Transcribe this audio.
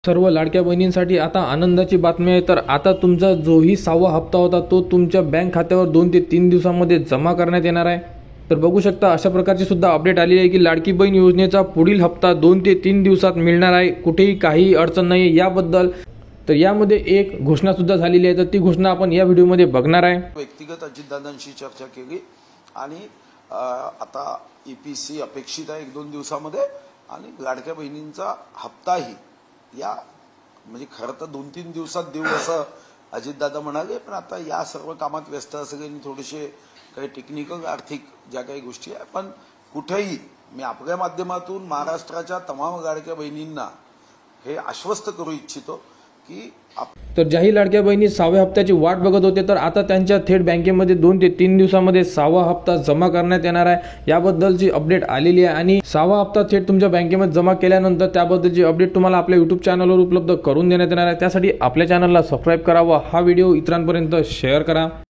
सर्व लाडक्या बहिणींसाठी आता आनंदाची बातमी आहे। तर आता तुमचा जोही 6वा हप्ता होता तो तुमच्या बँक खात्यावर 2 ते 3 दिवसांमध्ये जमा करण्यात येणार आहे। तर बघू शकता अशा प्रकारची सुद्धा अपडेट आली आहे की लाडकी बहीण योजनेचा पुढील हप्ता 2 ते 3 दिवसात मिळणार आहे। कुठेही काही अडचण नाही याबद्दल। तर यामध्ये एक घोषणा सुद्धा झालेली आहे, तर ती घोषणा आपण या व्हिडिओमध्ये बघणार आहे। व्यक्तिगत अजितदादांशी चर्चा केली आणि आता ईपीसी अपेक्षित आहे 1-2 दिवसामध्ये आणि लाडक्या बहिणींचा हप्ताही या म्हणजे खरं तर 2-3 दिवसात देऊ असं अजितदादा म्हणाले, पण आता या सर्व कामात व्यस्त असल्याने थोडेसे काही टेक्निकल आर्थिक ज्या काही गोष्टी आहे, पण कुठेही मी आपल्या माध्यमातून महाराष्ट्राच्या तमाम लाडक्या बहिणींना हे आश्वस्त करू इच्छितो की तर ज्याही लाडक्या बहिणी 6व्या हप्त्याची वाट बघत होते तर आता त्यांच्या थेट बँकेमध्ये 2 ते 3 दिवसांमध्ये 6वा हप्ता जमा करण्यात येणार आहे। याबद्दलची अपडेट आलेली आहे आणि 6वा हप्ता थेट तुमच्या बँकेमध्ये जमा केल्यानंतर त्याबद्दलची अपडेट तुम्हाला आपल्या YouTube चॅनलवर उपलब्ध करून देण्यात येणार आहे। त्यासाठी आपल्या चॅनलला सबस्क्राइब करा व हा व्हिडिओ इतरांपर्यंत शेअर करा।